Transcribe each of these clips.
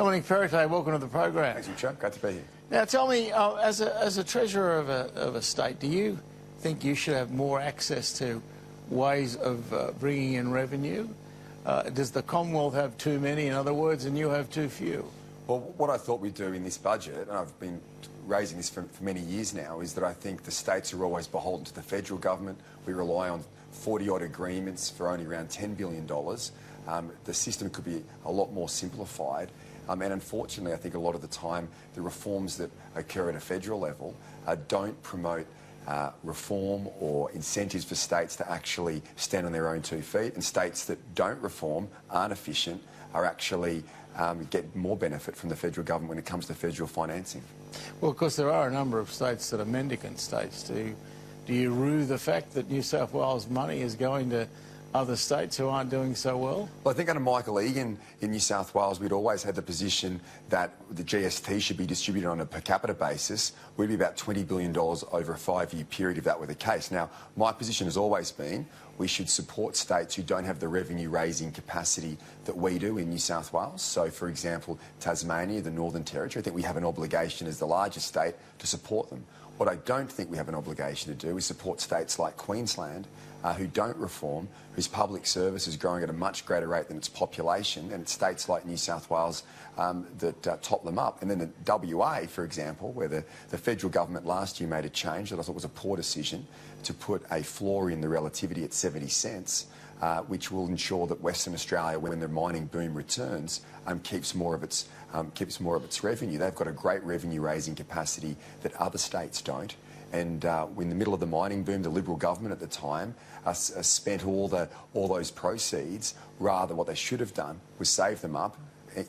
Dominic Perrottet, welcome to the program. Thanks, Richard. Great to be here. Now, tell me, as a treasurer of a state, do you think you should have more access to ways of bringing in revenue? Does the Commonwealth have too many, in other words, and you have too few? Well, what I thought we'd do in this budget, and I've been raising this for many years now, is that I think the states are always beholden to the federal government. We rely on 40-odd agreements for only around $10 billion. The system could be a lot more simplified. And unfortunately, I think a lot of the time, the reforms that occur at a federal level don't promote reform or incentives for states to actually stand on their own 2 feet. And states that don't reform, aren't efficient, are actually get more benefit from the federal government when it comes to federal financing. Well, of course, there are a number of states that are mendicant states. Do you rue the fact that New South Wales money is going to other states who aren't doing so well? Well, I think under Michael Egan in New South Wales, we'd always had the position that the GST should be distributed on a per capita basis. We'd be about $20 billion over a 5-year period if that were the case. Now, my position has always been we should support states who don't have the revenue-raising capacity that we do in New South Wales. So, for example, Tasmania, the Northern Territory, I think we have an obligation as the largest state to support them. What I don't think we have an obligation to do is support states like Queensland, who don't reform, whose public service is growing at a much greater rate than its population, and it's states like New South Wales that top them up. And then in WA, for example, where the federal government last year made a change that I thought was a poor decision to put a floor in the relativity at 70 cents, which will ensure that Western Australia, when the mining boom returns, keeps more of its revenue. They've got a great revenue-raising capacity that other states don't. And in the middle of the mining boom, the Liberal government at the time spent all those proceeds. Rather, what they should have done was save them up,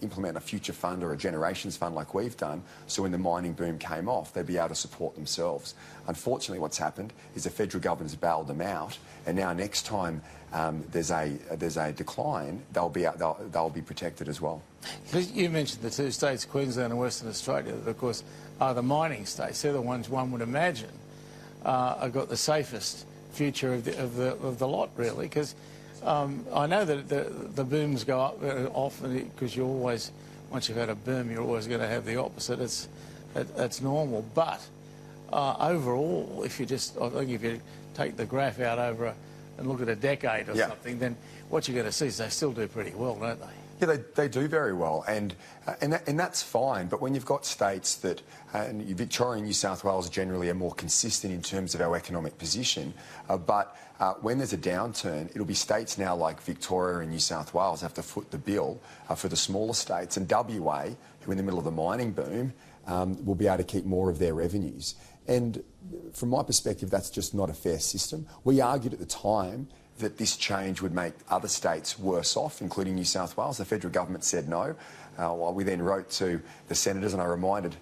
implement a future fund or a generations fund like we've done, so when the mining boom came off, they'd be able to support themselves. Unfortunately, what's happened is the federal government's bailed them out, and now next time there's a decline, they'll be protected as well. You mentioned the two states, Queensland and Western Australia, that of course are the mining states. They're the ones one would imagine have got the safest future of the lot, really, because I know that the booms go up often because you always, once you've had a boom, you're always going to have the opposite. That's normal. But overall, if you take the graph out over and look at a decade or something, then what you're going to see is they still do pretty well, don't they? Yeah, they do very well, and that's fine. But when you've got states that, and Victoria and New South Wales generally are more consistent in terms of our economic position, but when there's a downturn, it'll be states now like Victoria and New South Wales have to foot the bill for the smaller states, and WA, who are in the middle of the mining boom, will be able to keep more of their revenues. And from my perspective, that's just not a fair system. We argued at the time that this change would make other states worse off, including New South Wales. The federal government said no. We then wrote to the senators, and I reminded,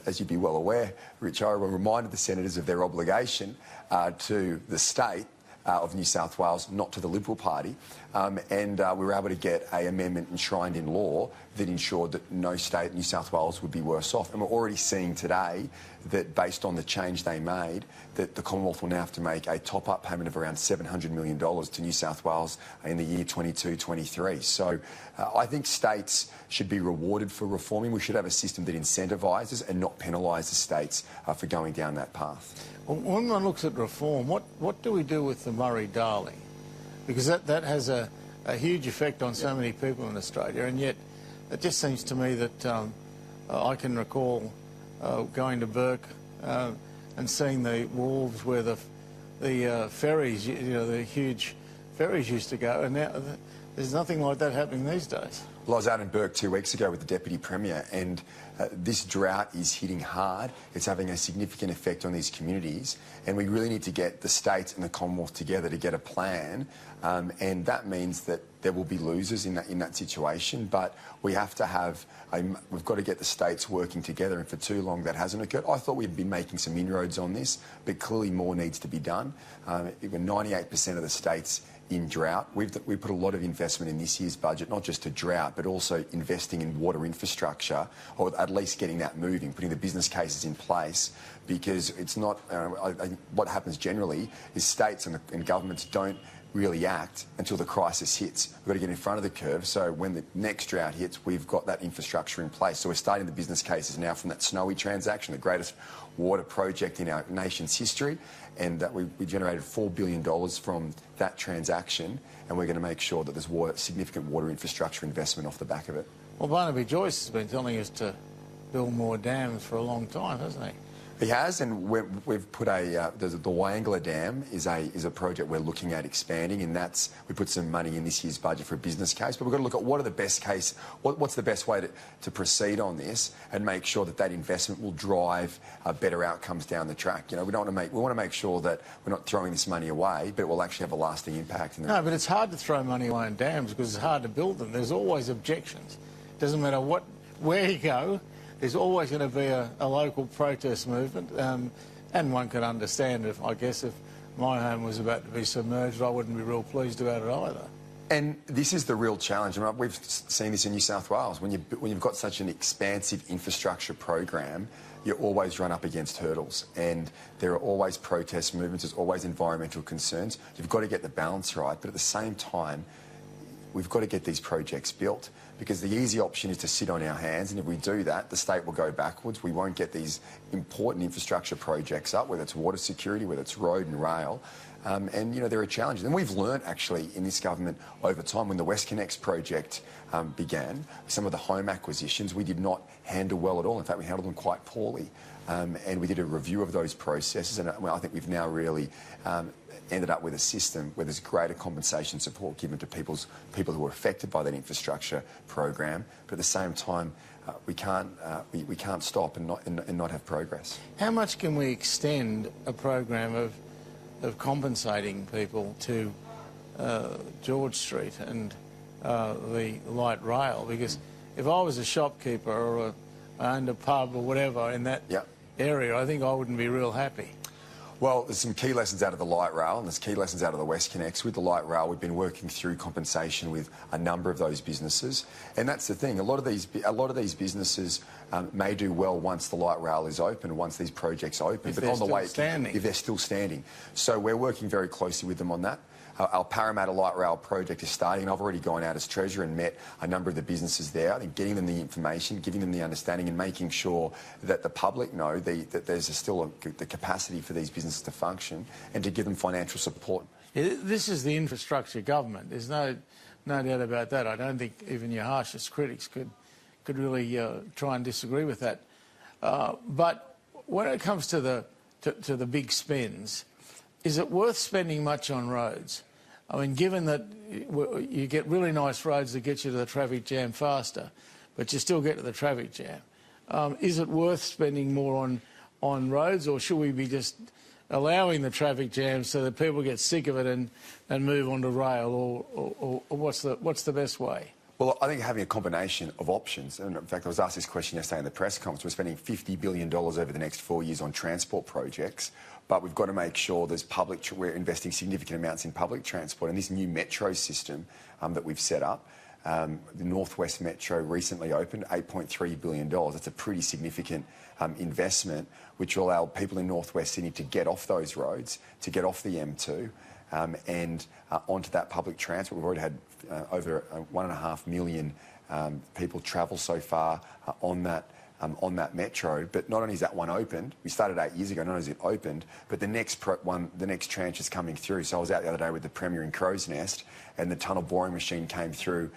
as you'd be well aware, Rich, I reminded the senators of their obligation to the state of New South Wales, not to the Liberal Party, and we were able to get an amendment enshrined in law that ensured that no state, New South Wales, would be worse off. And we're already seeing today that, based on the change they made, that the Commonwealth will now have to make a top-up payment of around $700 million to New South Wales in the year 22-23. So I think states should be rewarded for reforming. We should have a system that incentivises and not penalises states for going down that path. Well, when one looks at reform, what do we do with the Murray-Darling? Because that has a huge effect on so many people in Australia, and yet it just seems to me that I can recall going to Burke and seeing the wharves where the ferries, the huge ferries used to go, and now there's nothing like that happening these days. Well, I was out in Burke 2 weeks ago with the Deputy Premier, and this drought is hitting hard. It's having a significant effect on these communities, and we really need to get the states and the Commonwealth together to get a plan, and that means that there will be losers in that situation, but we have to have we've got to get the states working together, and for too long that hasn't occurred. I thought we'd been making some inroads on this, but clearly more needs to be done. Even 98% of the states in drought. We put a lot of investment in this year's budget, not just to drought, but also investing in water infrastructure, or at least getting that moving, putting the business cases in place, because it's not, what happens generally is states and governments don't really act until the crisis hits. We've got to get in front of the curve, so when the next drought hits, we've got that infrastructure in place. So we're starting the business cases now from that Snowy transaction, the greatest water project in our nation's history, and that we generated $4 billion from that transaction, and we're going to make sure that there's significant water infrastructure investment off the back of it. Well, Barnaby Joyce has been telling us to build more dams for a long time, hasn't he? He has, and we've put the Wyangler Dam is a project we're looking at expanding, and we put some money in this year's budget for a business case. But we've got to look at what are the best case, what's the best way to proceed on this, and make sure that that investment will drive better outcomes down the track. You know, we want to make sure that we're not throwing this money away, but it will actually have a lasting impact. No, but it's hard to throw money away on dams because it's hard to build them. There's always objections. Doesn't matter where you go. There's always going to be a local protest movement, and one could understand I guess if my home was about to be submerged, I wouldn't be real pleased about it either. And this is the real challenge. I mean, we've seen this in New South Wales. When you've got such an expansive infrastructure program, you always run up against hurdles, and there are always protest movements. There's always environmental concerns. You've got to get the balance right, but at the same time, we've got to get these projects built, because the easy option is to sit on our hands, and if we do that, the state will go backwards. We won't get these important infrastructure projects up, whether it's water security, whether it's road and rail. And, you know, there are challenges. And we've learnt, actually, in this government over time, when the WestConnex project began, some of the home acquisitions we did not handle well at all. In fact, we handled them quite poorly. And we did a review of those processes, and I think we've now really ended up with a system where there's greater compensation support given to people who were affected by that infrastructure program. But at the same time, we can't stop and not have progress. How much can we extend a program of compensating people to George Street and the light rail? Because if I was a shopkeeper or I owned a pub or whatever in that area, I think I wouldn't be real happy. Well, there's some key lessons out of the light rail, and there's key lessons out of the WestConnex. With the light rail, we've been working through compensation with a number of those businesses, and that's the thing. A lot of these businesses may do well once the light rail is open, once these projects open, but on the way, if they're still standing. So we're working very closely with them on that. Our Parramatta Light Rail project is starting, and I've already gone out as Treasurer and met a number of the businesses there. I think getting them the information, giving them the understanding, and making sure that the public know that there's still the capacity for these businesses to function, and to give them financial support. This is the infrastructure government. There's no doubt about that. I don't think even your harshest critics could really try and disagree with that. But when it comes to the big spends, is it worth spending much on roads? I mean, given that you get really nice roads that get you to the traffic jam faster, but you still get to the traffic jam, is it worth spending more on roads, or should we be just allowing the traffic jam so that people get sick of it and move on to rail, or what's the best way? Well, I think having a combination of options, and in fact I was asked this question yesterday in the press conference, we're spending $50 billion over the next 4 years on transport projects, but we've got to make sure there's we're investing significant amounts in public transport, and this new metro system that we've set up, the Northwest Metro recently opened, $8.3 billion. That's a pretty significant investment, which will allow people in Northwest Sydney to get off those roads, to get off the M2, and onto that public transport. We've already had over 1.5 million people travel so far on that metro. But not only is that one opened, we started 8 years ago, not only is it opened, but the next tranche is coming through. So I was out the other day with the Premier in Crow's Nest, and the tunnel boring machine came through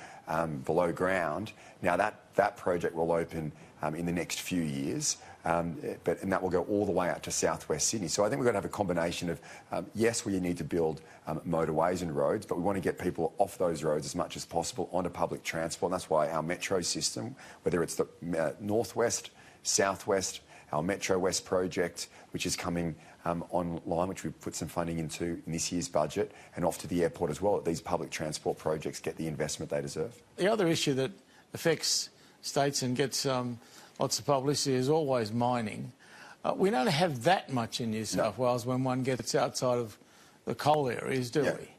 below ground. Now that project will open in the next few years, and that will go all the way out to southwest Sydney. So I think we've got to have a combination of, yes, we need to build motorways and roads, but we want to get people off those roads as much as possible onto public transport. And that's why our metro system, whether it's the northwest, southwest, our Metro West project, which is coming online, which we've put some funding into in this year's budget, and off to the airport as well, that these public transport projects get the investment they deserve. The other issue that affects states and gets lots of publicity is always mining. We don't have that much in New South Wales when one gets outside of the coal areas, do we?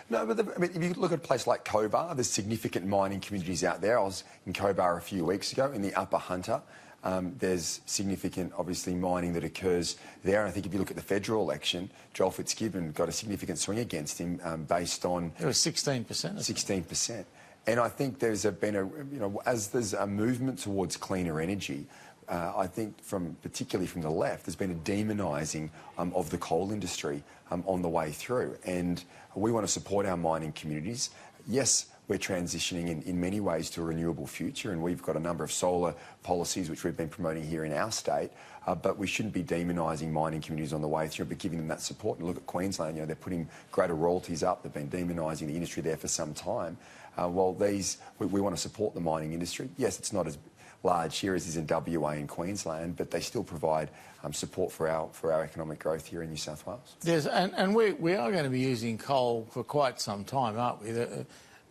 No, but I mean, if you look at a place like Cobar, there's significant mining communities out there. I was in Cobar a few weeks ago in the Upper Hunter. There's significant, obviously, mining that occurs there. And I think if you look at the federal election, Joel Fitzgibbon got a significant swing against him based on... It was 16%. 16%. And I think there's as there's a movement towards cleaner energy, I think particularly from the left, there's been a demonising of the coal industry on the way through. And we want to support our mining communities. Yes, we're transitioning in many ways to a renewable future, and we've got a number of solar policies which we've been promoting here in our state, but we shouldn't be demonising mining communities on the way through, but giving them that support. And look at Queensland, they're putting greater royalties up. They've been demonising the industry there for some time. Well, we want to support the mining industry. Yes, it's not as large here as is in WA and Queensland, but they still provide support for our economic growth here in New South Wales. Yes, and we are going to be using coal for quite some time, aren't we?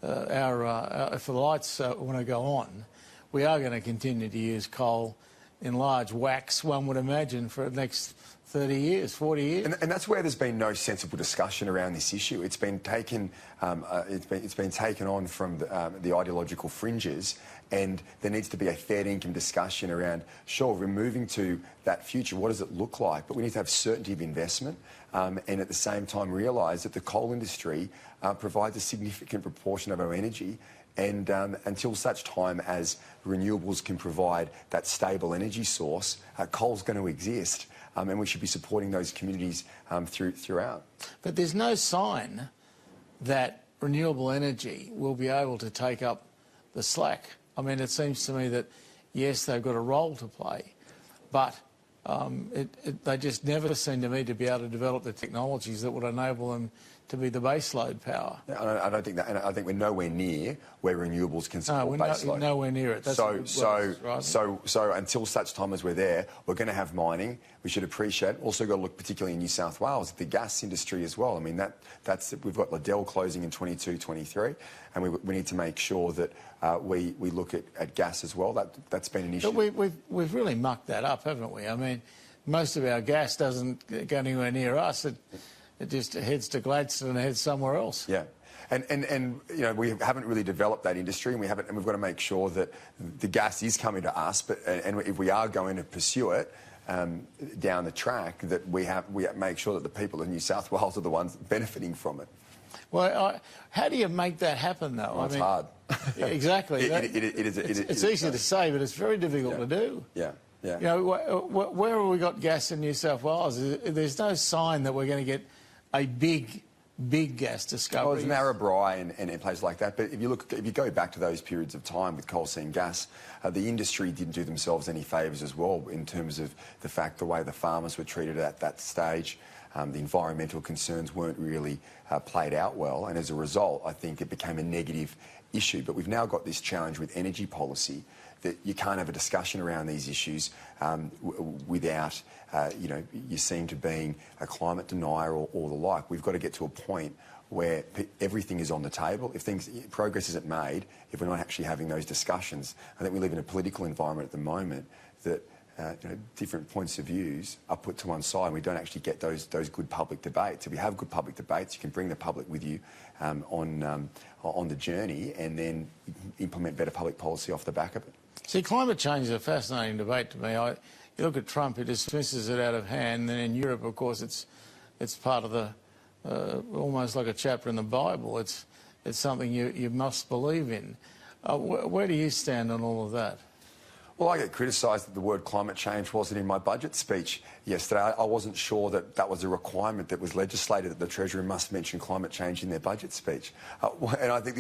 If the lights want to go on, we are going to continue to use coal in large whacks, one would imagine, for the next 30 years, 40 years. And that's where there's been no sensible discussion around this issue. It's been taken, it's been taken on from the ideological fringes, and there needs to be a fair income discussion around, sure, we're moving to that future, what does it look like? But we need to have certainty of investment and at the same time realise that the coal industry provides a significant proportion of our energy, and until such time as renewables can provide that stable energy source, coal's going to exist. And we should be supporting those communities throughout. But there's no sign that renewable energy will be able to take up the slack. I mean, it seems to me that, yes, they've got a role to play, but they just never seem to me to be able to develop the technologies that would enable them to be the baseload power. I don't think that, and I think we're nowhere near where renewables can support baseload. Nowhere near it. That's so until such time as we're there, we're going to have mining. We should appreciate. Also, got to look particularly in New South Wales at the gas industry as well. I mean, we've got Liddell closing in 22, 23, and we need to make sure that we look at gas as well. That's been an issue. But we've really mucked that up, haven't we? I mean, most of our gas doesn't go anywhere near us. It just heads to Gladstone and heads somewhere else. Yeah. And we haven't really developed that industry, and we've got to make sure that the gas is coming to us. And if we are going to pursue it down the track, that we make sure that the people of New South Wales are the ones benefiting from it. Well, how do you make that happen, though? Well, it's hard. Exactly. It's easy to say, but it's very difficult to do. Yeah. Yeah. Where have we got gas in New South Wales? There's no sign that we're going to get a big gas discovery. Well, there's Narrabri and places like that. But if you go back to those periods of time with coal seam gas, the industry didn't do themselves any favours as well in terms of the way the farmers were treated at that stage. The environmental concerns weren't really played out well, and as a result, I think it became a negative issue. But we've now got this challenge with energy policy that you can't have a discussion around these issues without, you seem to being a climate denier or the like. We've got to get to a point where everything is on the table. If progress isn't made, if we're not actually having those discussions, I think we live in a political environment at the moment that different points of views are put to one side, and we don't actually get those good public debates. If we have good public debates, you can bring the public with you on the journey, and then implement better public policy off the back of it. See, climate change is a fascinating debate to me. You look at Trump, he dismisses it out of hand, and then in Europe, of course, it's part of the almost like a chapter in the Bible. It's something you must believe in. Where do you stand on all of that? Well, I get criticised that the word climate change wasn't in my budget speech yesterday. I wasn't sure that was a requirement that was legislated, that the Treasurer must mention climate change in their budget speech. And I think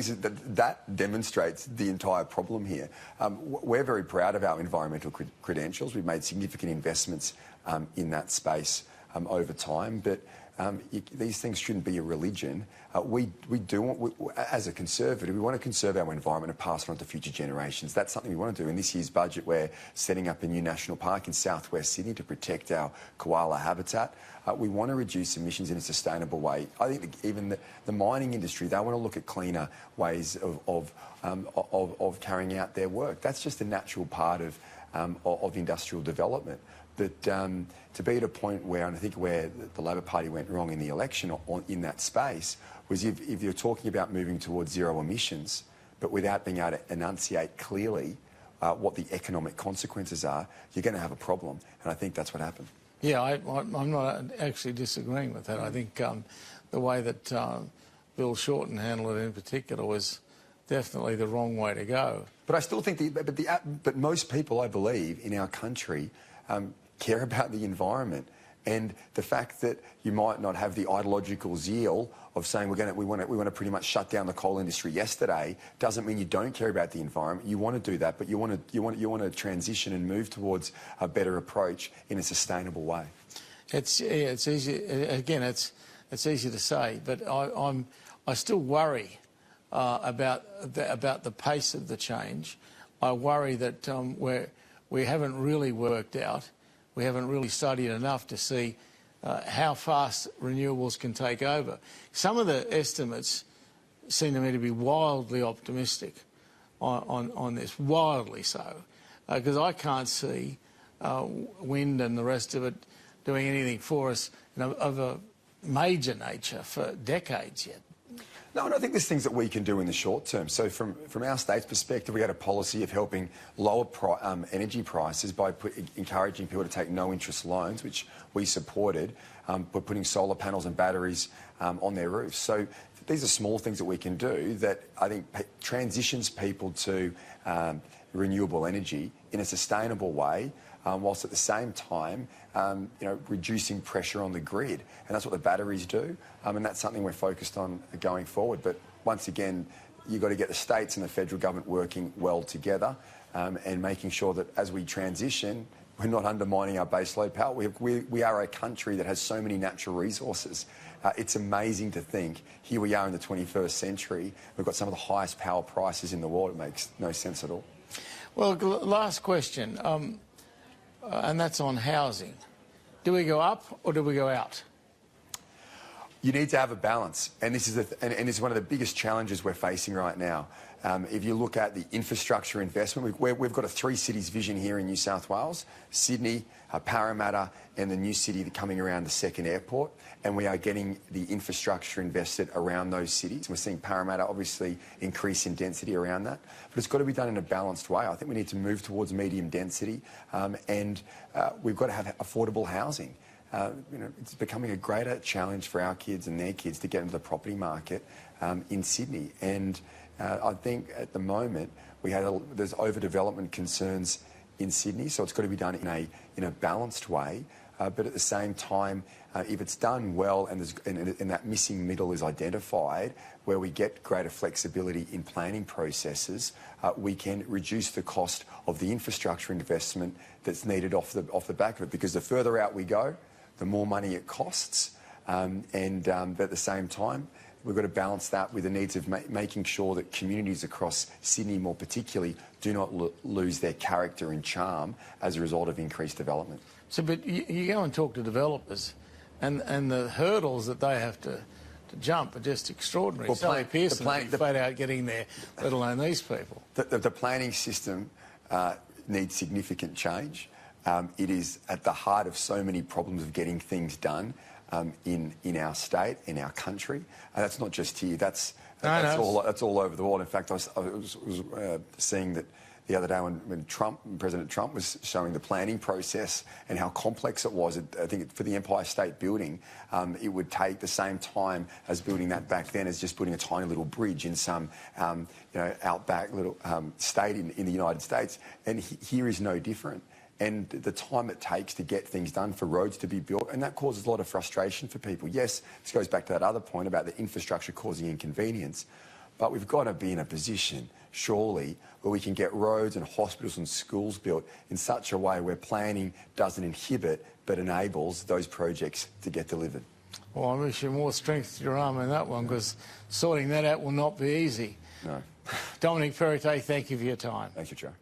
that demonstrates the entire problem here. We're very proud of our environmental credentials. We've made significant investments in that space over time, but these things shouldn't be a religion. As a Conservative, we want to conserve our environment and pass it on to future generations. That's something we want to do. In this year's budget, we're setting up a new national park in southwest Sydney to protect our koala habitat. We want to reduce emissions in a sustainable way. I think even the mining industry, they want to look at cleaner ways of carrying out their work. That's just a natural part of industrial development. But to be at a point where, and I think where the Labor Party went wrong in the election in that space, was if you're talking about moving towards zero emissions, but without being able to enunciate clearly what the economic consequences are, you're going to have a problem. And I think that's what happened. Yeah, I'm not actually disagreeing with that. I think the way that Bill Shorten handled it in particular was definitely the wrong way to go. But I still think but most people, I believe, in our country care about the environment. And the fact that you might not have the ideological zeal of saying we want to pretty much shut down the coal industry yesterday doesn't mean you don't care about the environment. You want to do that, but you want to transition and move towards a better approach in a sustainable way. It's easy. Again, it's easy to say, but I still worry about the pace of the change. I worry that we haven't really worked out. We haven't really studied enough to see how fast renewables can take over. Some of the estimates seem to me to be wildly optimistic on this, wildly so, because I can't see wind and the rest of it doing anything for us of a major nature for decades yet. No, and I think there's things that we can do in the short term. So from our state's perspective, we had a policy of helping lower energy prices by encouraging people to take no-interest loans, which we supported, by putting solar panels and batteries on their roofs. So these are small things that we can do that I think transitions people to renewable energy in a sustainable way, whilst at the same time, reducing pressure on the grid. And that's what the batteries do. And that's something we're focused on going forward. But once again, you've got to get the states and the federal government working well together and making sure that as we transition, we're not undermining our baseload power. We are a country that has so many natural resources. It's amazing to think here we are in the 21st century. We've got some of the highest power prices in the world. It makes no sense at all. Well, last question. And that's on housing. Do we go up or do we go out? You need to have a balance, and this is one of the biggest challenges we're facing right now. If you look at the infrastructure investment, we've got a 3-cities vision here in New South Wales: Sydney, Parramatta, and the new city coming around the second airport. And we are getting the infrastructure invested around those cities. We're seeing Parramatta obviously increase in density around that, but it's got to be done in a balanced way. I think we need to move towards medium density, and we've got to have affordable housing. It's becoming a greater challenge for our kids and their kids to get into the property market in Sydney. And I think at the moment there's overdevelopment concerns in Sydney, so it's got to be done in a balanced way. But at the same time, if it's done well and that missing middle is identified, where we get greater flexibility in planning processes, we can reduce the cost of the infrastructure investment that's needed off the back of it. Because the further out we go, the more money it costs. But at the same time, we've got to balance that with the needs of making sure that communities across Sydney, more particularly, do not lose their character and charm as a result of increased development. So, but you go and talk to developers, and the hurdles that they have to jump are just extraordinary. Well, Sally Pearson would be flat out getting there, let alone these people. The planning system needs significant change. It is at the heart of so many problems of getting things done in our state, in our country. And that's not just here. That's all over the world. In fact, I was seeing that the other day when President Trump was showing the planning process and how complex it was. I think for the Empire State Building, it would take the same time as building that back then as just putting a tiny little bridge in some outback little state in the United States. And here is no different. And the time it takes to get things done for roads to be built, and that causes a lot of frustration for people. Yes, this goes back to that other point about the infrastructure causing inconvenience, but we've got to be in a position, surely, where we can get roads and hospitals and schools built in such a way where planning doesn't inhibit but enables those projects to get delivered. Well, I wish you more strength to your arm in that one, because sorting that out will not be easy. No. Dominic Perrottet, thank you for your time. Thank you, Joe.